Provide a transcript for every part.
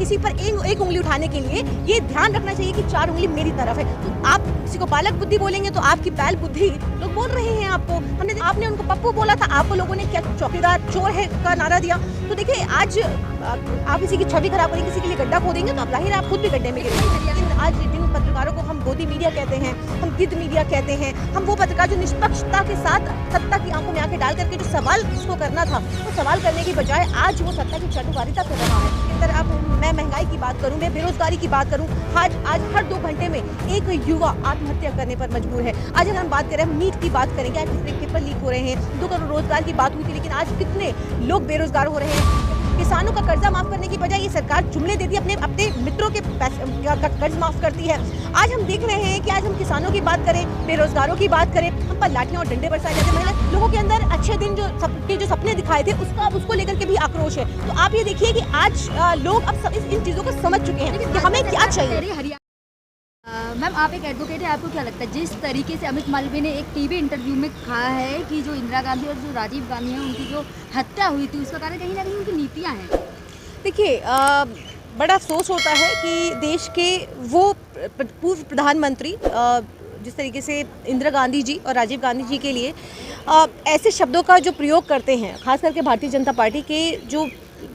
किसी पर एक उंगली उठाने के लिए ये ध्यान रखना चाहिए कि 4 उंगली मेरी तरफ है। तो आप किसी को बालक बुद्धि बोलेंगे तो आपकी बैल बुद्धि लोग बोल रहे हैं आपको। आपने उनको पप्पू बोला था, आपको लोगों ने क्या चौकीदार चोर है का नारा दिया। तो देखिए, आज आप किसी की छवि खराब करेंगे, किसी के लिए गड्ढा खोदेंगे तो आप जाहिर आप खुद भी गड्ढे में गिरेंगे। लेकिन आज जिन पत्रकारों को हम गोदी मीडिया कहते हैं, हम गिद्ध मीडिया कहते हैं, हम वो पत्रकार जो निष्पक्षता के साथ सत्ता की आंखों में आंखें डाल करके जो सवाल उसको करना था वो सवाल करने की बजाय आज वो सत्ता की चाटुकारिता कर रहा है। मैं महंगाई की बात करूं, मैं बेरोजगारी की बात करूं, आज हर 2 घंटे में एक युवा आत्महत्या करने पर मजबूर है। आज अगर हम बात करें, हम नीट की बात करेंगे, आज पेपर लीक हो रहे हैं, 2 करोड़ रोजगार की बात हुई थी, लेकिन आज कितने लोग बेरोजगार हो रहे हैं। किसानों का कर्जा माफ करने की बजाय ये सरकार जुमले देती है, अपने मित्रों के कर्ज माफ करती है। आज हम देख रहे हैं कि आज हम किसानों की बात करें, बेरोजगारों की बात करें, हम पर लाठियां और डंडे बरसाए जाते हैं। लोगों के अंदर अच्छे दिन जो सपने दिखाए थे उसको लेकर के भी आक्रोश है। तो आप ये देखिए कि आज लोग अब इन चीजों को समझ चुके हैं कि हमें क्या चाहिए। मैम, आप एक एडवोकेट है, आपको क्या लगता है जिस तरीके से अमित मालवीय ने एक टीवी इंटरव्यू में कहा है कि जो इंदिरा गांधी और जो राजीव गांधी हैं उनकी जो हत्या हुई थी उसका कारण कहीं ना कहीं उनकी नीतियां हैं? देखिए, बड़ा अफसोस होता है कि देश के वो पूर्व प्रधानमंत्री जिस तरीके से इंदिरा गांधी जी और राजीव गांधी जी के लिए ऐसे शब्दों का जो प्रयोग करते हैं, खास करके भारतीय जनता पार्टी के जो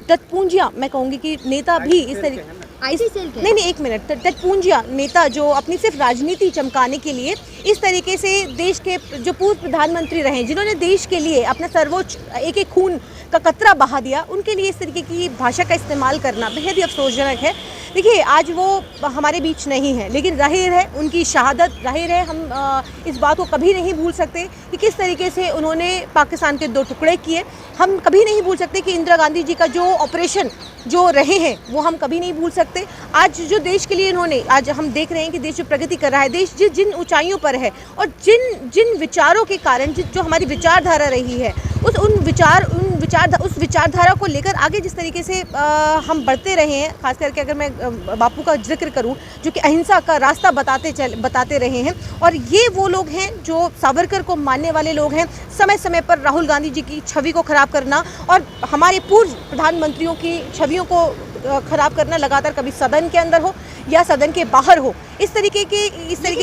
तत्पूंजिया, मैं कहूँगी कि नेता भी इस तरीके नहीं, एक मिनट, तत्पूंजिया नेता जो अपनी सिर्फ राजनीति चमकाने के लिए इस तरीके से देश के जो पूर्व प्रधानमंत्री रहे, जिन्होंने देश के लिए अपना सर्वोच्च एक खून का कतरा बहा दिया, उनके लिए इस तरीके की भाषा का इस्तेमाल करना बेहद ही अफसोसजनक है। देखिए, आज वो हमारे बीच नहीं है, लेकिन जाहिर है उनकी शहादत, जाहिर है हम इस बात को कभी नहीं भूल सकते कि किस तरीके से उन्होंने पाकिस्तान के 2 टुकड़े किए। हम कभी नहीं भूल सकते कि इंदिरा गांधी जी का जो ऑपरेशन जो रहे हैं वो हम कभी नहीं भूल सकते। आज जो देश के लिए इन्होंने, आज हम देख रहे हैं कि देश जो प्रगति कर रहा है, देश जिन ऊंचाइयों पर है और जिन विचारों के कारण जो हमारी विचारधारा रही है उस विचारधारा को लेकर आगे जिस तरीके से हम बढ़ते रहे हैं, खास करके अगर मैं बापू का जिक्र करूं जो कि अहिंसा का रास्ता बताते रहे हैं, और ये वो लोग हैं जो सावरकर को मानने वाले लोग हैं। समय समय पर राहुल गांधी जी की छवि को खराब करना और हमारे पूर्व प्रधानमंत्रियों की छवियों को खराब करना लगातार, कभी सदन के अंदर हो या सदन के बाहर हो, इस तरीके की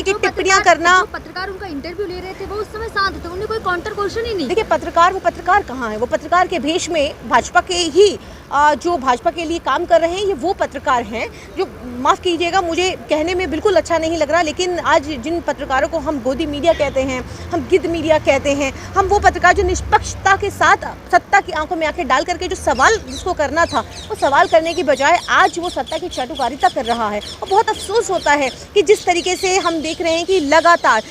टिप्पणियां करना। पत्रकार उनका इंटरव्यू ले रहे थे वो उस समय शांत थे, उन्हें कोई काउंटर क्वेश्चन ही नहीं। देखिए, वो पत्रकार कहाँ है? वो पत्रकार के भेष में भाजपा के ही जो भाजपा के लिए काम कर रहे हैं, ये वो पत्रकार हैं जो, माफ़ कीजिएगा मुझे कहने में बिल्कुल अच्छा नहीं लग रहा, लेकिन आज जिन पत्रकारों को हम गोदी मीडिया कहते हैं, हम गिद्ध मीडिया कहते हैं, हम वो पत्रकार जो निष्पक्षता के साथ सत्ता की आंखों में आंखें डाल करके जो सवाल जिसको करना था वो सवाल करने की बजाय आज वो सत्ता की चाटुकारिता कर रहा है। और बहुत अफसोस होता है कि जिस तरीके से हम देख रहे हैं कि लगातार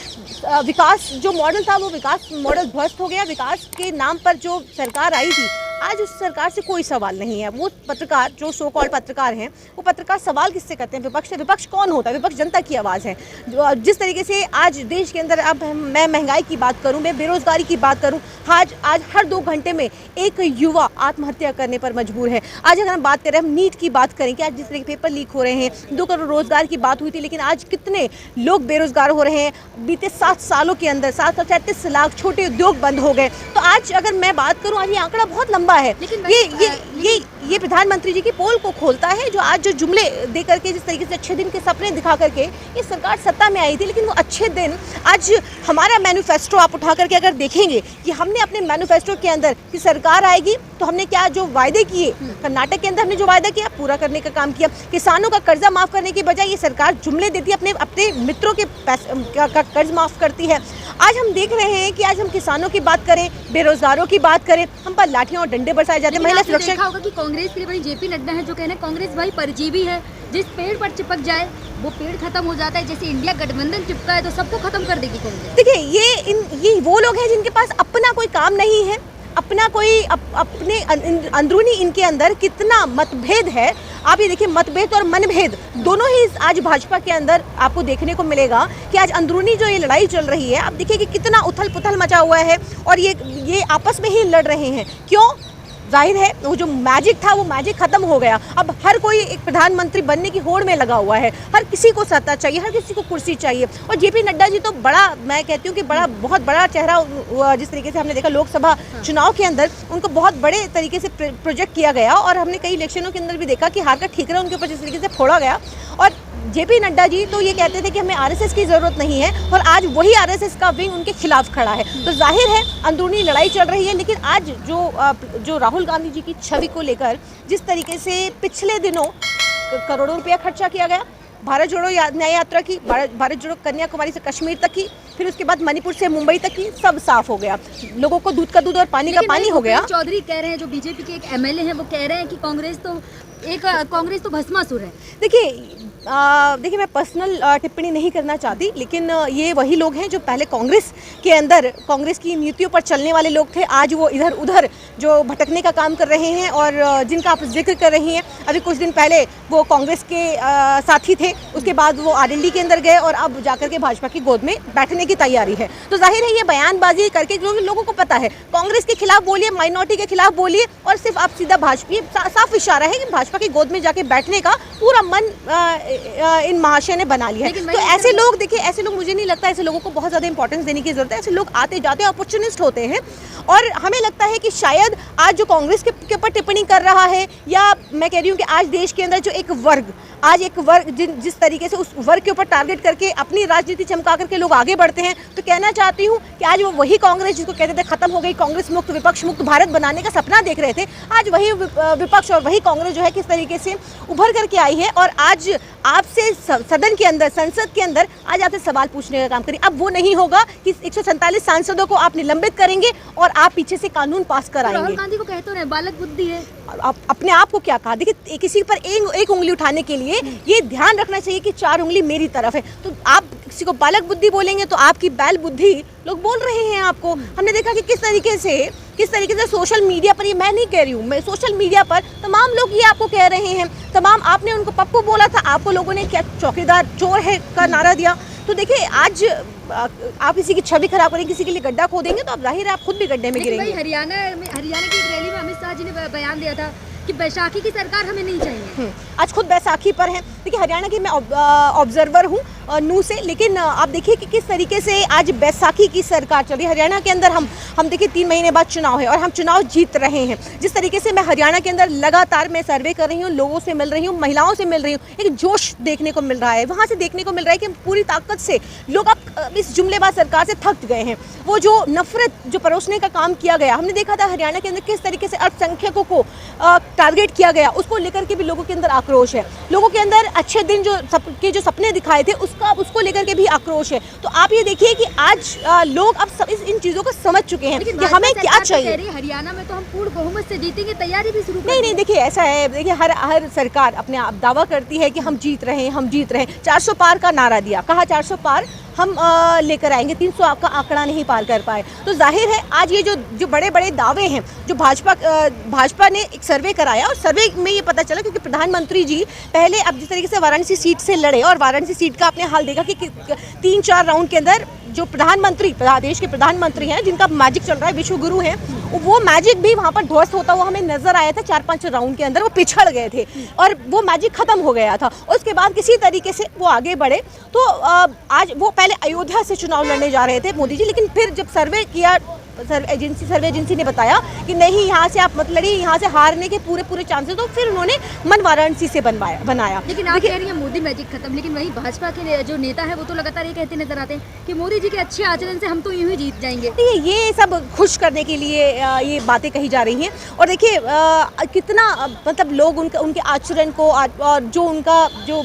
विकास जो मॉडल था वो विकास मॉडल ध्वस्त हो गया। विकास के नाम पर जो सरकार आई थी, आज उस सरकार से कोई सवाल नहीं है। वो पत्रकार जो सो कॉल्ड पत्रकार हैं, वो पत्रकार सवाल किससे करते हैं? विपक्ष से। विपक्ष कौन होता है? विपक्ष जनता की आवाज़ है। जिस तरीके से आज देश के अंदर, अब मैं महंगाई की बात करूं, मैं बेरोजगारी की बात करूं, आज हर 2 घंटे में एक युवा आत्महत्या करने पर मजबूर है। आज अगर हम बात करें, हम नीट की बात करें कि आज जिस तरीके पेपर लीक हो रहे हैं, 2 करोड़ रोजगार की बात हुई थी, लेकिन आज कितने लोग बेरोजगार हो रहे हैं। बीते 7 सालों के अंदर 733 लाख छोटे उद्योग बंद हो गए। तो आज अगर मैं बात करूं, आज ये आंकड़ा बहुत लंबा है, लेकिन ये प्रधानमंत्री जी की पोल को खोलता है, जो आज जो जुमले दे करके जिस तरीके से अच्छे दिन के सपने दिखा करके ये सरकार सत्ता में आई थी, लेकिन वो अच्छे दिन, आज हमारा मैनिफेस्टो आप उठा करके अगर देखेंगे कि हमने अपने मैनिफेस्टो के अंदर कि सरकार आएगी तो हमने क्या जो वायदे किए, कर्नाटक के अंदर हमने जो वायदा किया पूरा करने का काम किया। किसानों का कर्जा माफ करने की बजाय ये सरकार जुमले देती है, अपने मित्रों के कर्ज माफ करती है। आज हम देख रहे हैं कि आज हम किसानों की बात करें, बेरोजगारों की बात करें, हम पर लाठियां और डंडे बरसाए जाते हैं। महिला सुरक्षा देखा होगा कि कांग्रेस के लिए बड़ी जेपी नड्डा है जो कहने कांग्रेस भाई परजीवी है, जिस पेड़ पर चिपक जाए वो पेड़ खत्म हो जाता है। जैसे इंडिया गठबंधन चिपका है तो सबको खत्म कर देगी कांग्रेस। देखिए, ये वो लोग हैं जिनके पास अपना कोई काम नहीं है, अपना कोई अपने अंदरूनी इनके अंदर कितना मतभेद है। आप ये देखिए, मतभेद और मनभेद दोनों ही आज भाजपा के अंदर आपको देखने को मिलेगा कि आज अंदरूनी जो ये लड़ाई चल रही है, आप देखिए कि कितना उथल पुथल मचा हुआ है और ये आपस में ही लड़ रहे हैं। क्यों? जाहिर है वो जो मैजिक था वो मैजिक खत्म हो गया। अब हर कोई एक प्रधानमंत्री बनने की होड़ में लगा हुआ है, हर किसी को सत्ता चाहिए, हर किसी को कुर्सी चाहिए। और जेपी नड्डा जी तो बड़ा, मैं कहती हूँ कि बहुत बड़ा चेहरा, जिस तरीके से हमने देखा लोकसभा चुनाव के अंदर उनको बहुत बड़े तरीके से प्रोजेक्ट किया गया, और हमने कई इलेक्शनों के अंदर भी देखा कि हार का ठीकरा उनके ऊपर जिस तरीके से फोड़ा गया। और जेपी नड्डा जी तो ये कहते थे कि हमें आरएसएस की ज़रूरत नहीं है, और आज वही आरएसएस का विंग उनके खिलाफ खड़ा है। तो जाहिर है अंदरूनी लड़ाई चल रही है। लेकिन आज जो राहुल गांधी जी की छवि को लेकर जिस तरीके से पिछले दिनों करोड़ों रुपया खर्चा किया गया, भारत जोड़ो न्याय यात्रा की, भारत जोड़ो कन्याकुमारी से कश्मीर तक की, फिर उसके बाद मणिपुर से मुंबई तक की, सब साफ हो गया। लोगों को दूध का दूध और पानी का पानी हो गया। चौधरी कह रहे हैं, जो बीजेपी के एक एमएलए हैं, वो कह रहे हैं कि कांग्रेस तो भस्मासुर है। देखिए मैं पर्सनल टिप्पणी नहीं करना चाहती, लेकिन ये वही लोग हैं जो पहले कांग्रेस के अंदर कांग्रेस की नीतियों पर चलने वाले लोग थे। आज वो इधर उधर जो भटकने का काम कर रहे हैं, और जिनका आप जिक्र कर रही हैं, अभी कुछ दिन पहले वो कांग्रेस के साथी थे, उसके बाद वो आरएलडी के अंदर गए, और अब जाकर के भाजपा की गोद में बैठने की तैयारी है। तो जाहिर है ये बयानबाजी करके जो लोगों को पता है, कांग्रेस के खिलाफ बोलिए, माइनॉरिटी के खिलाफ बोलिए, और सिर्फ आप सीधा भाजपा, साफ इशारा है कि भाजपा की गोद में जाके बैठने का पूरा मन इन महाशय ने बना लिया है। तो ऐसे लोग, देखिए ऐसे लोग, मुझे नहीं लगता ऐसे लोगों को बहुत ज़्यादा इंपॉर्टेंस देने की जरूरत है। ऐसे लोग आते जाते अपॉर्चुनिस्ट होते हैं, और हमें लगता है कि शायद आज जो कांग्रेस के ऊपर टिप्पणी कर रहा है, या मैं कह रही हूँ कि आज देश के अंदर जो एक वर्ग जिस तरीके से उस वर्ग के ऊपर टारगेट करके अपनी राजनीति चमका करके लोग आगे बढ़ते हैं, तो कहना चाहती हूँ कि आज वो वही कांग्रेस जिसको कहते थे खत्म हो गई, कांग्रेस मुक्त विपक्ष मुक्त भारत बनाने का सपना देख रहे थे, आज वही विपक्ष और वही कांग्रेस जो है किस तरीके से उभर करके आई है, और आज आपसे सदन के अंदर, संसद के अंदर आज आपसे सवाल पूछने का काम करें। अब वो नहीं होगा कि 147 सांसदों को आप निलंबित करेंगे और आप पीछे से कानून पास कराएंगे। राहुल गांधी को कहते हैं बालक बुद्धि है। आप अपने आप को क्या कहा? देखिए किसी पर एक उंगली उठाने के लिए ये ध्यान रखना चाहिए कि 4 उंगली मेरी तरफ है। तो आप किसी को बालक बुद्धि बोलेंगे तो आपकी बैल बुद्धि लोग बोल रहे हैं आपको। हमने देखा कि किस तरीके से सोशल मीडिया पर, ये मैं नहीं कह रही हूँ, मैं सोशल मीडिया पर तमाम लोग ये आपको कह रहे हैं, तमाम आपने उनको पप्पू बोला था, आपको लोगों ने क्या चौकीदार चोर है का नारा दिया। तो देखिए आज आप किसी की छवि खराब करेंगे, किसी के लिए गड्ढा खोदेंगे, तो आप जाहिर है आप खुद भी गड्ढे में गिरेंगे। हरियाणा की एक रैली में अमित शाह जी ने बयान दिया था कि बैसाखी की सरकार हमें नहीं चाहिए। आज खुद बैसाखी पर है। देखिए हरियाणा की मैं ऑब्जर्वर हूँ नू से, लेकिन आप देखिए कि किस तरीके से आज बैसाखी की सरकार चल रही है। हरियाणा के अंदर हम देखिए 3 महीने बाद चुनाव है और हम चुनाव जीत रहे हैं। जिस तरीके से मैं हरियाणा के अंदर लगातार मैं सर्वे कर रही हूँ, लोगों से मिल रही हूँ, महिलाओं से मिल रही हूँ, एक जोश देखने को मिल रहा है। वहाँ से देखने को मिल रहा है कि पूरी ताकत से लोग अब इस जुमलेबाज सरकार से थक गए हैं। वो जो नफरत जो परोसने का काम किया गया, हमने देखा था हरियाणा के अंदर किस तरीके से अल्पसंख्यकों को टारगेट किया गया, उसको लेकर के भी लोगों के अंदर आक्रोश है। लोगों के अंदर अच्छे दिन जो सपने दिखाए थे उसको लेकर के भी आक्रोश है। तो आप ये देखिए कि आज लोग अब इन चीज़ों को समझ चुके हैं कि हमें क्या चाहिए। हरियाणा में तो हम पूर्ण बहुमत से जीतेंगे, तैयारी भी शुरू नहीं, देखिए ऐसा है, देखिए हर सरकार अपने आप दावा करती है कि हम जीत रहे हैं। 400 पार का नारा दिया, कहा 400 पार हम लेकर आएंगे, 300 आपका आंकड़ा नहीं पार कर पाए। तो जाहिर है आज ये जो बड़े बड़े दावे हैं, जो भाजपा ने एक सर्वे कराया, और सर्वे में ये पता चला, क्योंकि प्रधानमंत्री जी पहले अब जिस तरीके से वाराणसी सीट से लड़े, और वाराणसी सीट का आपने हाल देखा कि 3-4 राउंड के अंदर जो देश के प्रधानमंत्री हैं, जिनका मैजिक चल रहा है, विश्व गुरु हैं, वो मैजिक भी वहाँ पर ध्वस्त होता हुआ हमें नजर आया था। 4-5 राउंड के अंदर वो पिछड़ गए थे और वो मैजिक खत्म हो गया था। उसके बाद किसी तरीके से वो आगे बढ़े। तो आज वो पहले अयोध्या से चुनाव लड़ने जा रहे थे मोदी जी, लेकिन फिर जब सर्वे किया, सर्वे एजेंसी ने बताया कि नहीं, यहाँ से आप मत लड़िए, यहाँ से हारने के पूरे चांसेस, तो फिर उन्होंने मन वाराणसी से बनाया। लेकिन आप कह रही हैं मोदी मैजिक खत्म, लेकिन वही भाजपा के जो नेता है वो तो लगातार ये कहते नजर आते हैं कि मोदी जी के अच्छे आचरण से हम तो यूं ही जीत जाएंगे। ये सब खुश करने के लिए ये बातें कही जा रही हैं। और देखिए कितना मतलब लोग उनके आचरण को और जो उनका जो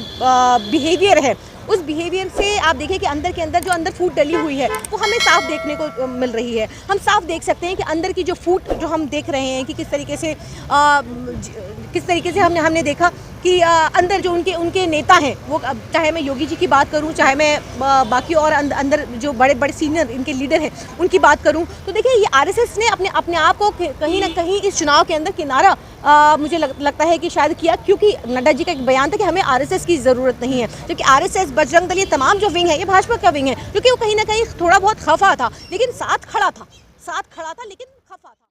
बिहेवियर है, उस बिहेवियर से आप देखिए कि अंदर के अंदर जो अंदर फूट डली हुई है वो हमें साफ देखने को मिल रही है। हम साफ देख सकते हैं कि अंदर की जो फूट जो हम देख रहे हैं कि किस तरीके से हमने देखा कि अंदर जो उनके नेता हैं, वो चाहे मैं योगी जी की बात करूं, चाहे मैं बाकी और अंदर जो बड़े बड़े सीनियर इनके लीडर हैं उनकी बात करूं, तो देखिए ये आरएसएस ने अपने आप को कहीं ना कहीं इस चुनाव के अंदर किनारा मुझे लगता है कि शायद किया, क्योंकि नड्डा जी का एक बयान था कि हमें आरएसएस की ज़रूरत नहीं है, क्योंकि आरएसएस, बजरंग दल, ये तमाम जो विंग है ये भाजपा का विंग है, क्योंकि वो कहीं ना कहीं थोड़ा बहुत खफा था, लेकिन साथ खड़ा था, लेकिन खफा था।